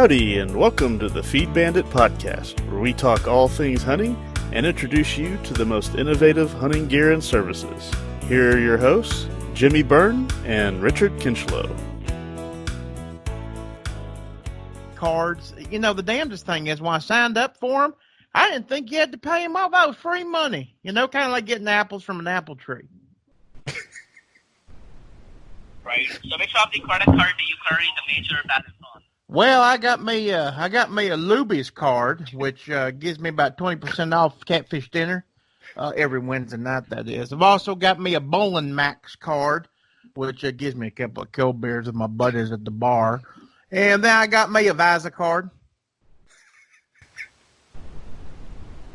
Howdy, and welcome to the Feed Bandit Podcast, where we talk all things hunting and introduce you to the most innovative hunting gear and services. Here are your hosts, Jimmy Byrne and Richard Kinchlow. Cards. You know, the damnedest thing is when I signed up for them, I didn't think you had to pay them off. That was free money. You know, kind of like getting apples from an apple tree. Right. So which of the credit card do you carry the major balance on? Well, I got me a Luby's card, which gives me about 20% off catfish dinner every Wednesday night. That is. I've also got me a Bowling Max card, which gives me a couple of cold beers with my buddies at the bar, and then I got me a Visa card.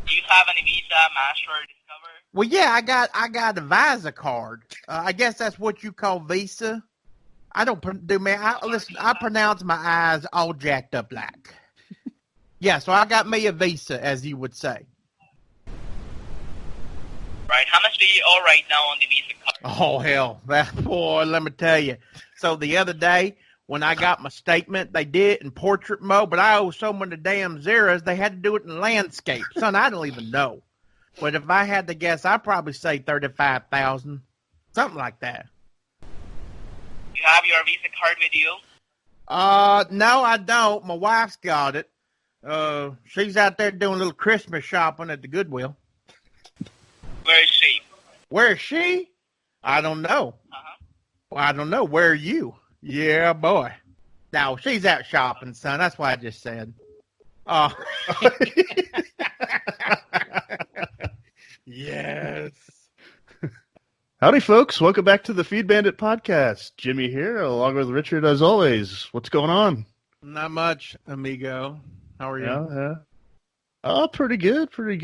Do you have any Visa, Master, or Discover? Well, yeah, I got a Visa card. I guess that's what you call Visa. I don't do, man. I pronounce my eyes all jacked up like. Yeah, so I got me a Visa, as you would say. Right. How much do you owe right now on the Visa card? Oh, hell. Boy, let me tell you. So the other day, when I got my statement, they did it in portrait mode, but I owe so many damn zeros, they had to do it in landscape. Son, I don't even know. But if I had to guess, I'd probably say 35,000, something like that. You have your Visa card with you? No, I don't. My wife's got it. She's out there doing a little Christmas shopping at the Goodwill. Where is she? Where is she? I don't know. Well, I don't know. Where are you? Yeah, boy. No, she's out shopping, son. That's what I just said. Oh. Yes. Howdy, folks. Welcome back to the Feed Bandit Podcast. Jimmy here, along with Richard, as always. What's going on? Not much, amigo. How are you? Yeah. Oh, pretty good. So,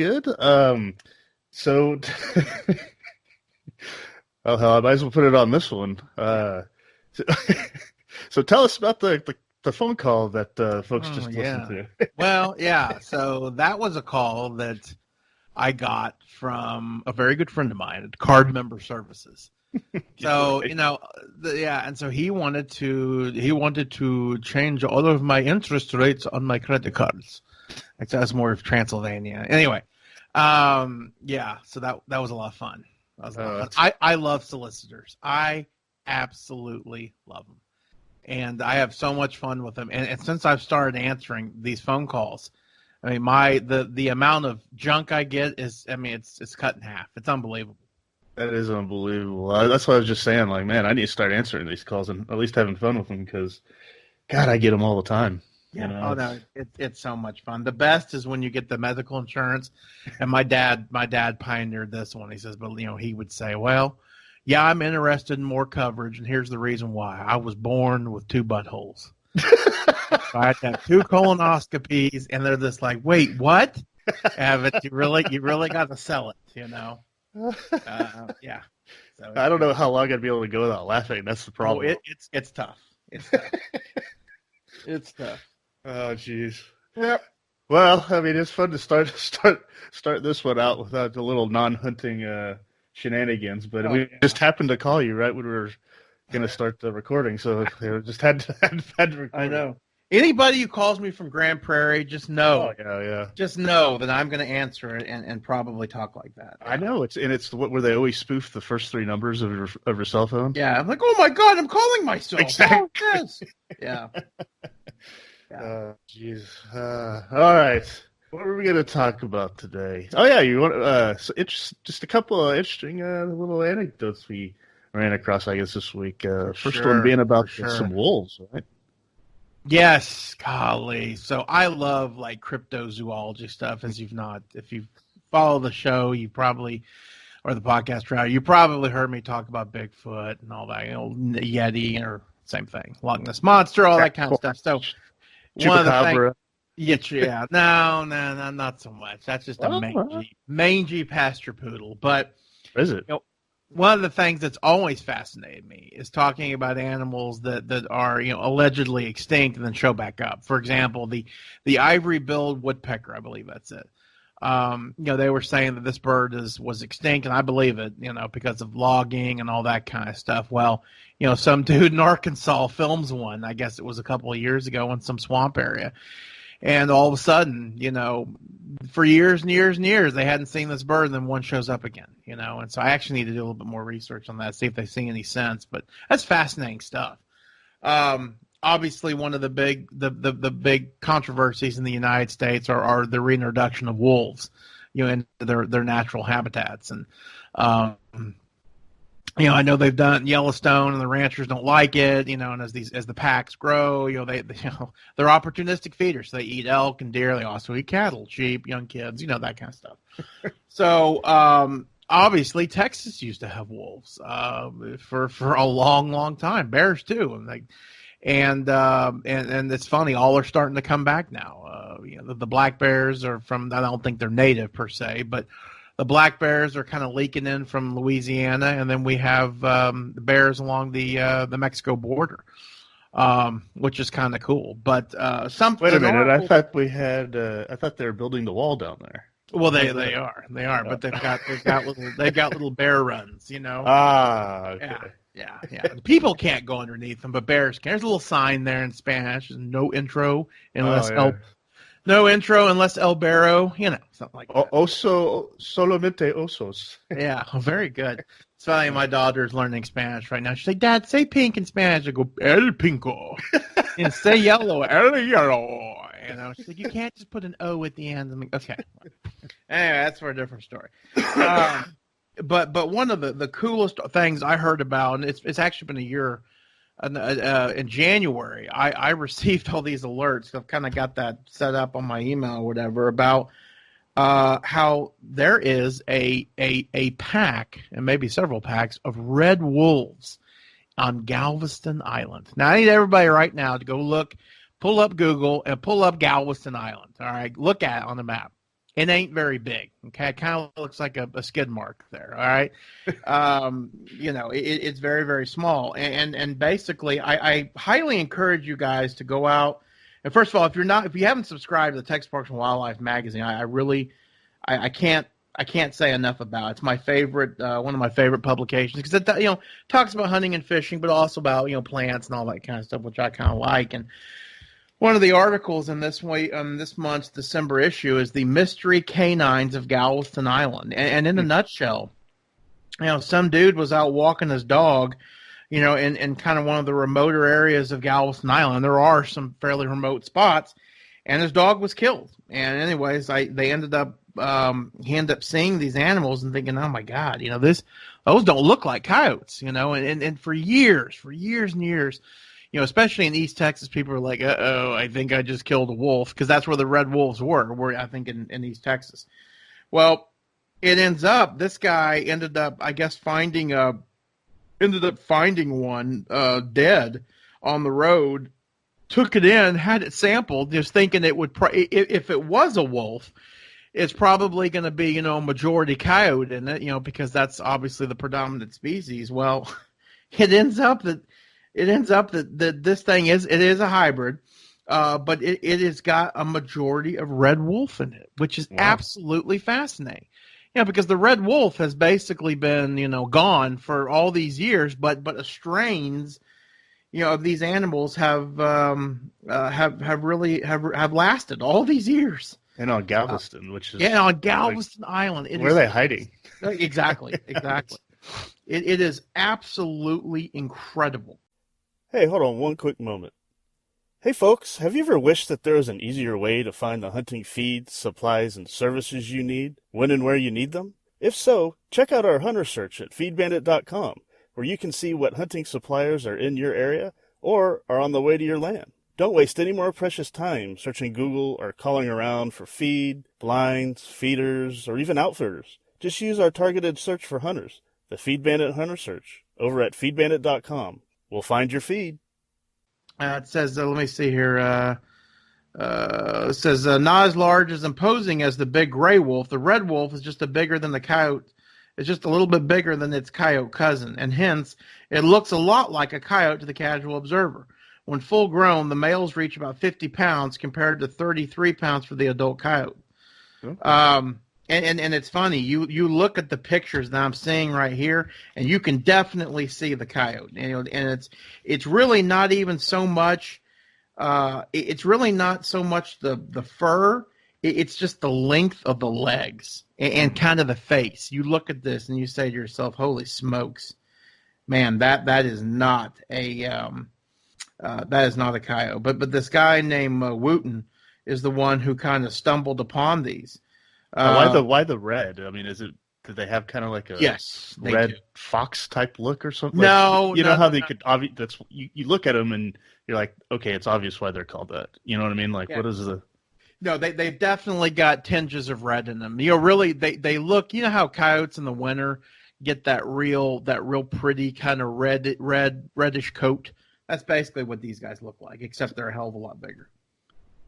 oh, hell, I might as well put it on this one. So tell us about the phone call that folks just listened to. Well, yeah. So that was a call that I got from a very good friend of mine at Card Member Services. So, you know, and so he wanted to change all of my interest rates on my credit cards. That's more of Transylvania. Anyway, so that was a lot of fun. I love solicitors. I absolutely love them. And I have so much fun with them. And since I've started answering these phone calls, I mean, the amount of junk I get is, I mean, it's cut in half. It's unbelievable. That is unbelievable. That's what I was just saying. Like, man, I need to start answering these calls and at least having fun with them because, God, I get them all the time. Yeah. You know? Oh no, it's so much fun. The best is when you get the medical insurance. And my dad pioneered this one. He says, but you know, he would say, well, yeah, I'm interested in more coverage, and here's the reason why. I was born with 2 buttholes. So I had to have 2 colonoscopies, and they're just like, wait, what? But you really got to sell it, you know? Yeah. So, I don't know how long I'd be able to go without laughing. That's the problem. It's tough. It's tough. It's tough. Oh, jeez. Yep. Well, I mean, it's fun to start this one out without the little non-hunting shenanigans, but we just happened to call you right when we were going to start the recording, so just had to record. I know. Anybody who calls me from Grand Prairie, just know. Oh, yeah. Just know that I'm going to answer it and probably talk like that. I know it's where they always spoof the first 3 numbers of your cell phone. Yeah, I'm like, oh my God, I'm calling myself. Exactly. Oh, yes. Yeah. Jeez. All right. What are we going to talk about today? Oh yeah, you want just a couple of interesting little anecdotes we ran across, I guess, this week. First one being about some wolves, right? Yes, golly. So I love like cryptozoology stuff. If you follow the show, you probably, or the podcast rather, you probably heard me talk about Bigfoot and all that, you know, Yeti or same thing, Loch Ness Monster, all that kind of stuff. So one of the things. Yeah, no, not so much. That's just a mangy pasture poodle. But is it? You know, one of the things that's always fascinated me is talking about animals that are, you know, allegedly extinct and then show back up. For example, the ivory-billed woodpecker, I believe that's it. They were saying that this bird was extinct, and I believe it, because of logging and all that kind of stuff. Well, some dude in Arkansas films one, I guess it was a couple of years ago in some swamp area. And all of a sudden, for years and years and years, they hadn't seen this bird, and then one shows up again, And so I actually need to do a little bit more research on that, see if they see any sense. But that's fascinating stuff. Obviously, one of the big controversies in the United States are the reintroduction of wolves, into their natural habitats. And I know they've done Yellowstone, and the ranchers don't like it. And as the packs grow, they're opportunistic feeders. So they eat elk and deer. They also eat cattle, sheep, young kids, that kind of stuff. So obviously, Texas used to have wolves for a long, long time. Bears too, and it's funny. All are starting to come back now. The black bears are from. I don't think they're native per se, but the black bears are kind of leaking in from Louisiana, and then we have the bears along the Mexico border, which is kind of cool. But wait a minute, I thought we had. I thought they were building the wall down there. Well, they are, but they've got little bear runs, Ah, okay. Yeah. People can't go underneath them, but bears can. There's a little sign there in Spanish: "No intro unless no intro unless el barro," something like that. Oso, solamente osos. Yeah, very good. It's funny, my daughter's learning Spanish right now. She's like, "Dad, say pink in Spanish." I go, "El pinco." And say yellow, "El yellow." She's like, "You can't just put an O at the end." I'm like, okay. Anyway, that's for a different story. But one of the coolest things I heard about, and it's actually been a year, in January, I received all these alerts. I've kind of got that set up on my email or whatever about how there is a pack, and maybe several packs, of red wolves on Galveston Island. Now, I need everybody right now to go pull up Google and pull up Galveston Island. All right, look at it on the map. It ain't very big. Okay, it kind of looks like a skid mark there. All right, it's very, very small. And basically, I highly encourage you guys to go out. And first of all, if you haven't subscribed to the Texas Parks and Wildlife magazine, I can't say enough about it. It's my favorite, one of my favorite publications, because it talks about hunting and fishing, but also about plants and all that kind of stuff, which I kind of like. And one of the articles in this month's December issue is the mystery canines of Galveston Island. And in a nutshell, some dude was out walking his dog, in kind of one of the remoter areas of Galveston Island. There are some fairly remote spots, and his dog was killed. And anyways, he ended up seeing these animals and thinking, oh my God, those don't look like coyotes, and for years and years, especially in East Texas, people are like, uh-oh, I think I just killed a wolf, because that's where the red wolves were, I think, in East Texas. Well, this guy ended up, I guess, finding one dead on the road, took it in, had it sampled, just thinking it would, if it was a wolf, it's probably going to be, a majority coyote in it, because that's obviously the predominant species. Well, it ends up that this thing is a hybrid, but it has got a majority of red wolf in it, which is absolutely fascinating. Because the red wolf has basically been, gone for all these years, but strains, of these animals have lasted all these years. And on Galveston, which is on Galveston Island, where are they hiding? Exactly. It is absolutely incredible. Hey, hold on one quick moment. Hey folks, have you ever wished that there was an easier way to find the hunting feeds, supplies, and services you need, when and where you need them? If so, check out our hunter search at feedbandit.com, where you can see what hunting suppliers are in your area or are on the way to your land. Don't waste any more precious time searching Google or calling around for feed, blinds, feeders, or even outfitters. Just use our targeted search for hunters, the Feed Bandit Hunter Search, over at feedbandit.com. We'll find your feed. It says, let me see here. It says, not as large as imposing as the big gray wolf. The red wolf is just bigger than the coyote. It's just a little bit bigger than its coyote cousin, and hence it looks a lot like a coyote to the casual observer. When full grown, the males reach about 50 pounds compared to 33 pounds for the adult coyote. And it's funny. You look at the pictures that I'm seeing right here, and you can definitely see the coyote. And it's really not even so much. It's really not so much the fur. It's just the length of the legs and kind of the face. You look at this and you say to yourself, "Holy smokes, man! That is not a coyote." But this guy named Wooten is the one who kind of stumbled upon these. Why the red? I mean, did they have kind of like a red fox type look or something? No, like, you know how they could that's you look at them and you're like, okay, it's obvious why they're called that. You know what I mean? Like, what is the? No, they've definitely got tinges of red in them. Really, they look. You know how coyotes in the winter get that real pretty kind of reddish coat. That's basically what these guys look like, except they're a hell of a lot bigger.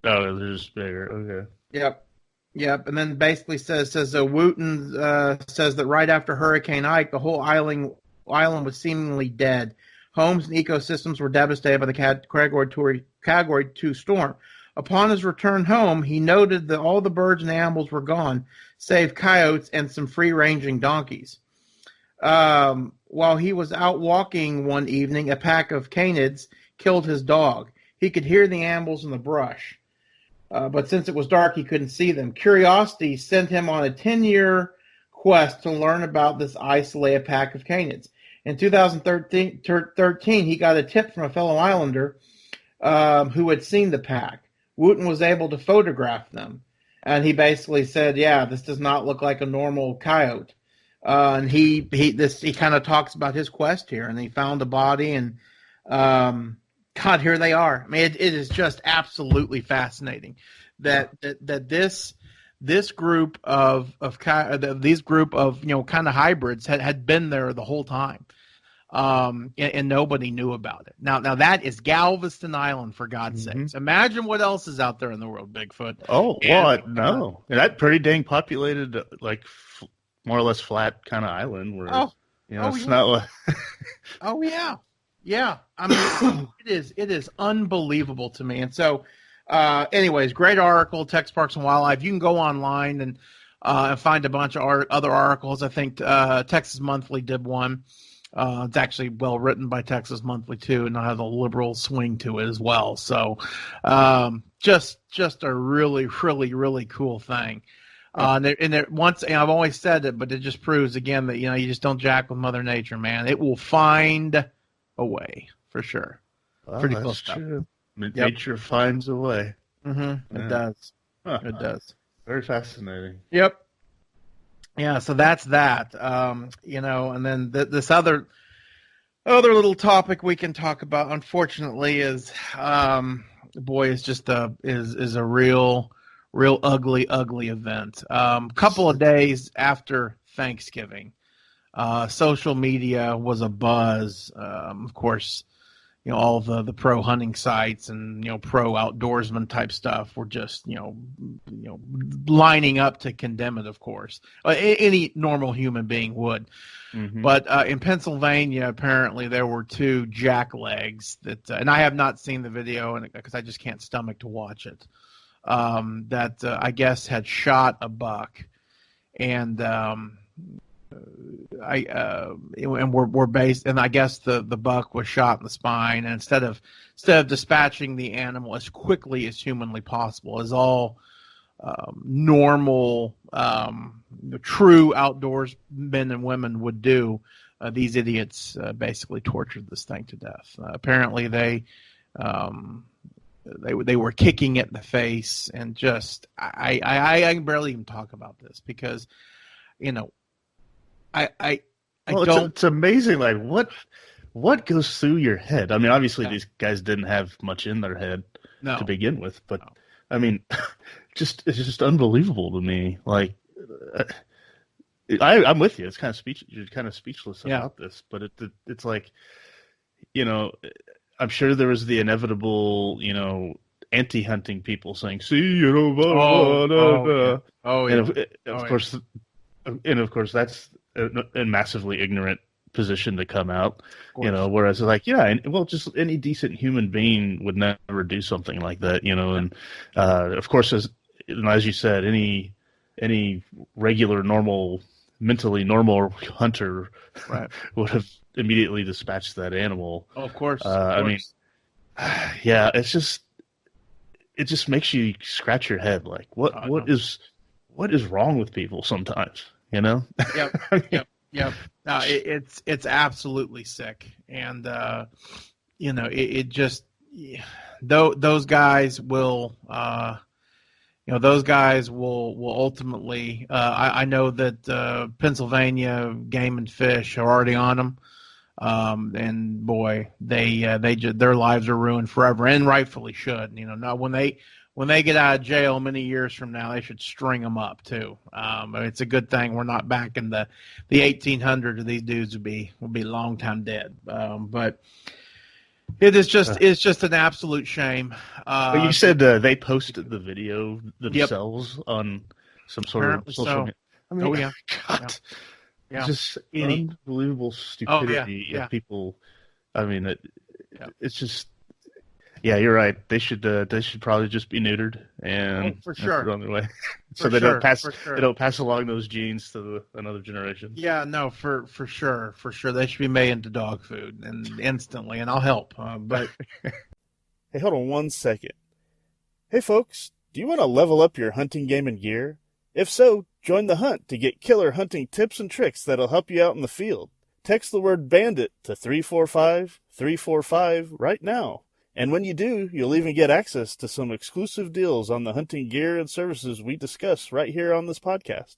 Oh, they're just bigger. Okay. Yep. And then basically says Wooten says that right after Hurricane Ike, the whole island was seemingly dead. Homes and ecosystems were devastated by the Category 2 storm. Upon his return home, he noted that all the birds and animals were gone, save coyotes and some free-ranging donkeys. While he was out walking one evening, a pack of canids killed his dog. He could hear the animals in the brush, but since it was dark, he couldn't see them. Curiosity sent him on a 10-year quest to learn about this isolated pack of canids. In 2013, he got a tip from a fellow islander who had seen the pack. Wooten was able to photograph them, and he basically said, "Yeah, this does not look like a normal coyote." And he kind of talks about his quest here, and he found the body, and God, here they are. I mean, it is just absolutely fascinating that this group of kind of hybrids had been there the whole time. And nobody knew about it. Now that is Galveston Island, for God's sakes. Imagine what else is out there in the world, Bigfoot. Oh, what? No. That pretty dang populated, like, more or less flat kind of island where, it's not like... Oh, yeah. Yeah. I mean, it is unbelievable to me. And so, anyways, great article, Texas Parks and Wildlife. You can go online and find a bunch of other articles. I think Texas Monthly did one. It's actually well written by Texas Monthly too, and it has a liberal swing to it as well. So, just a really, really, really cool thing. And I've always said it, but it just proves again that you just don't jack with Mother Nature, man. It will find a way for sure. Well, pretty that's close true. Yep. Nature finds a way. Mm-hmm. Yeah. It does. Huh. It does. Very fascinating. Yep. Yeah, so that's that. And then this other little topic we can talk about, unfortunately, is is just is a real ugly event. Couple of days after Thanksgiving, social media was abuzz. Of course, all the pro hunting sites and pro outdoorsman type stuff were just lining up to condemn it. Of course, any normal human being would. Mm-hmm. But in Pennsylvania, apparently there were two jacklegs that, and I have not seen the video, because I just can't stomach to watch it. That I guess had shot a buck, and we're based, and I guess the buck was shot in the spine, and instead of dispatching the animal as quickly as humanly possible, as all normal true outdoors men and women would do, these idiots basically tortured this thing to death. Apparently they were kicking it in the face, and just I can barely even talk about this because It's amazing, like what goes through your head. I mean, obviously these guys didn't have much in their head to begin with, but I mean, it's just unbelievable to me. Like, I'm with you. It's kind of you're kind of speechless about this, but it's like, I'm sure there was the inevitable, anti-hunting people saying, "See, blah, blah, blah." And of course, that's a massively ignorant position to come out, whereas just any decent human being would never do something like that, and of course, as you said, any any regular, mentally normal hunter Right. would have immediately dispatched that animal. Oh, of course. I mean, yeah, it just makes you scratch your head. Like, what is wrong with people sometimes? You know? Yep. Yep. No, it's absolutely sick, and it just those guys will. Those guys will ultimately. I know that Pennsylvania Game and Fish are already on them, and boy, their lives are ruined forever, and rightfully should. Now when they get out of jail many years from now, they should string them up too. It's a good thing we're not back in the 1800s, or these dudes would be long time dead. But it's just an absolute shame. But you said they posted the video themselves on some sort of social media. I mean, God, yeah. Just unbelievable stupidity of people. I mean, it's just. Yeah, you're right. They should probably just be neutered and for sure on their way, so they don't pass along those genes to another generation. Yeah, no, for sure. They should be made into dog food and instantly, and I'll help. But hey, hold on 1 second. Hey, folks, do you want to level up your hunting game and gear? If so, join the hunt to get killer hunting tips and tricks that'll help you out in the field. Text the word BANDIT to 345-345 right now. And when you do, you'll even get access to some exclusive deals on the hunting gear and services we discuss right here on this podcast.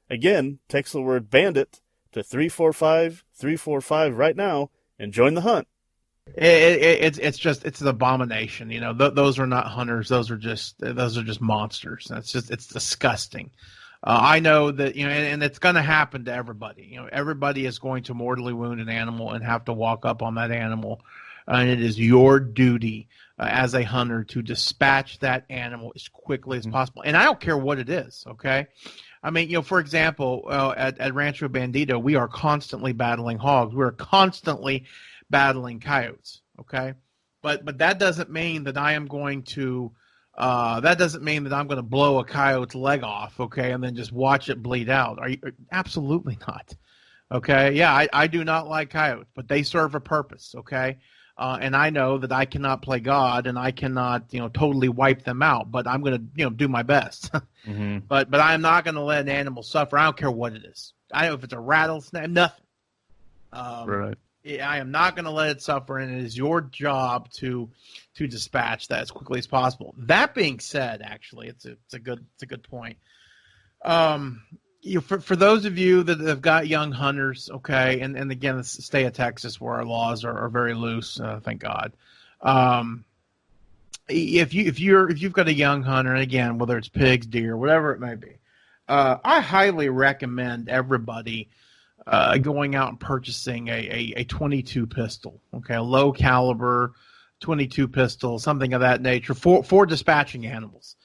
Again, text the word BANDIT to 345-345 right now and join the hunt. It's an abomination. Those are not hunters. Those are just monsters. It's disgusting. I know that, and it's going to happen to everybody. Everybody is going to mortally wound an animal and have to walk up on that animal. And it is your duty as a hunter to dispatch that animal as quickly as possible. And I don't care what it is, okay? I mean, for example, at Rancho Bandito, we are constantly battling hogs. We're constantly battling coyotes, okay? But that doesn't mean that I'm going to blow a coyote's leg off, okay, and then just watch it bleed out. Absolutely not, okay? Yeah, I do not like coyotes, but they serve a purpose, okay? And I know that I cannot play God, and I cannot, totally wipe them out. But I'm going to, do my best. Mm-hmm. But I'm not going to let an animal suffer. I don't care what it is. I know if it's a rattlesnake, nothing. Right. I am not going to let it suffer, and it is your job to dispatch that as quickly as possible. That being said, actually, it's a good point. For those of you that have got young hunters, okay, and again, the state of Texas where our laws are very loose, thank God. If you've got a young hunter, and again, whether it's pigs, deer, whatever it may be, I highly recommend everybody going out and purchasing a 22 pistol, okay, a low caliber 22 pistol, something of that nature for dispatching animals.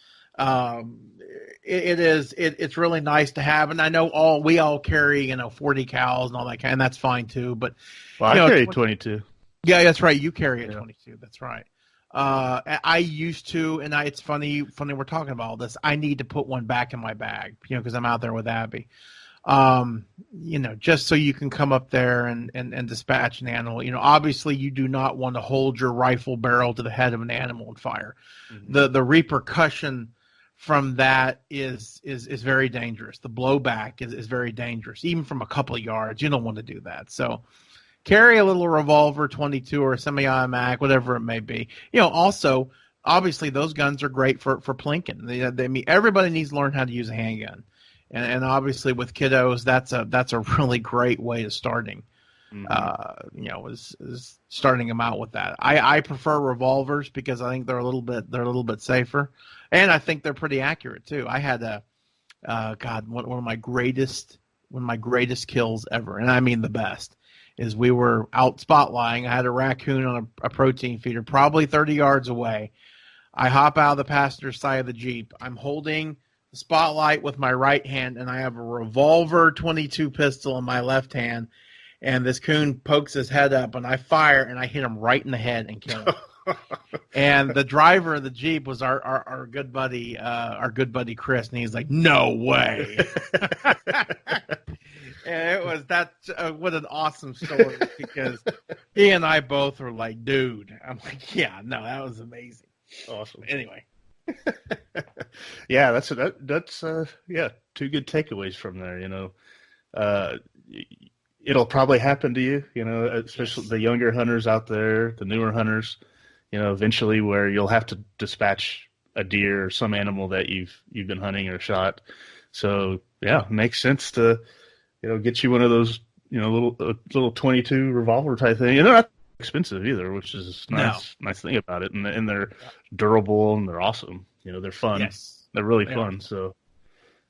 It's really nice to have, and I know we all carry 40 cals and all that and that's fine too. But I carry 22. Yeah, that's right. You carry a 22. That's right. I used to, and it's funny we're talking about all this. I need to put one back in my bag, because I'm out there with Abby. Just so you can come up there and dispatch an animal. Obviously you do not want to hold your rifle barrel to the head of an animal and fire. Mm-hmm. The repercussion from that is very dangerous. The blowback is very dangerous, even from a couple of yards. You don't want to do that. So carry a little revolver 22 or a semi-automatic, whatever it may be. Also, obviously those guns are great for plinking. Everybody needs to learn how to use a handgun. And obviously with kiddos, that's a really great way of starting. Mm-hmm. Is starting them out with that. I prefer revolvers because I think they're a little bit safer, and I think they're pretty accurate too. I had one of my greatest kills ever, and I mean the best, is we were out spotlighting. I had a raccoon on a protein feeder, probably 30 yards away. I hop out of the passenger side of the Jeep. I'm holding the spotlight with my right hand, and I have a revolver 22 pistol in my left hand. And this coon pokes his head up, and I fire, and I hit him right in the head and kill him. And the driver of the Jeep was our good buddy Chris, and he's like, "No way!" And it was what an awesome story, because he and I both were like, "Dude," I'm like, "Yeah, no, that was amazing." Awesome. Anyway, yeah, that's two good takeaways from there. It'll probably happen to you, especially the younger hunters out there, the newer hunters, eventually where you'll have to dispatch a deer or some animal that you've been hunting or shot. So yeah, it makes sense to, get you one of those, little 22 revolver type thing. And they're not expensive either, which is nice thing about it. And they're durable and they're awesome. They're fun. Yes. They're really fun. So,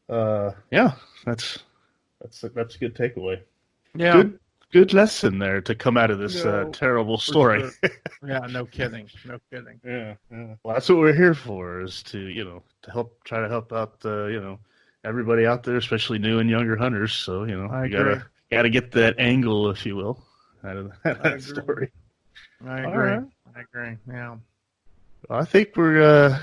yeah, that's a good takeaway. Yeah. Good lesson there to come out of this terrible story. Sure. Yeah, no kidding. Yeah. Well, that's what we're here for, is to try to help out everybody out there, especially new and younger hunters. So you gotta get that angle, if you will, out of that story. I agree. Yeah. Well, I think we're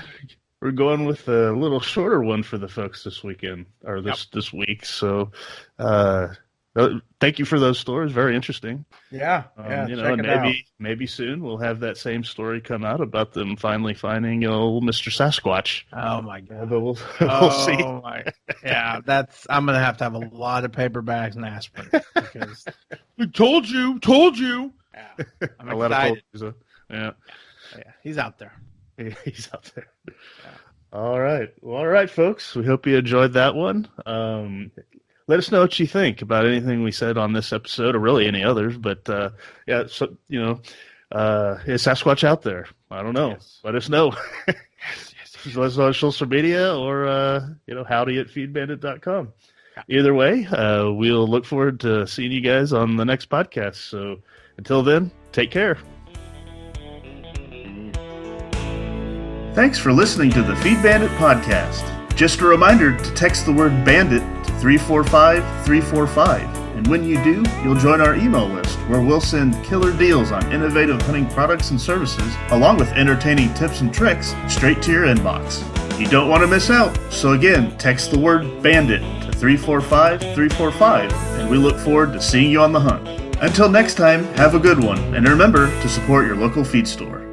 going with a little shorter one for the folks this weekend or this week. So. Thank you for those stories. Very interesting. Yeah. And maybe soon we'll have that same story come out about them finally finding old Mr. Sasquatch. Oh my God. But we'll see. Yeah, I'm gonna have to have a lot of paper bags and aspirin, because we told you. Yeah, I'm excited. Yeah, he's out there. He's out there. Yeah. All right, folks. We hope you enjoyed that one. Let us know what you think about anything we said on this episode, or really any others. But is Sasquatch out there? I don't know. Yes. Let us know. Yes. Let us know on social media, or howdy@feedbandit.com. Either way, we'll look forward to seeing you guys on the next podcast. So until then, take care. Thanks for listening to the Feed Bandit podcast. Just a reminder to text the word bandit to 345-345. And when you do, you'll join our email list, where we'll send killer deals on innovative hunting products and services, along with entertaining tips and tricks, straight to your inbox. You don't want to miss out. So again, text the word bandit to 345-345, and we look forward to seeing you on the hunt. Until next time, have a good one, and remember to support your local feed store.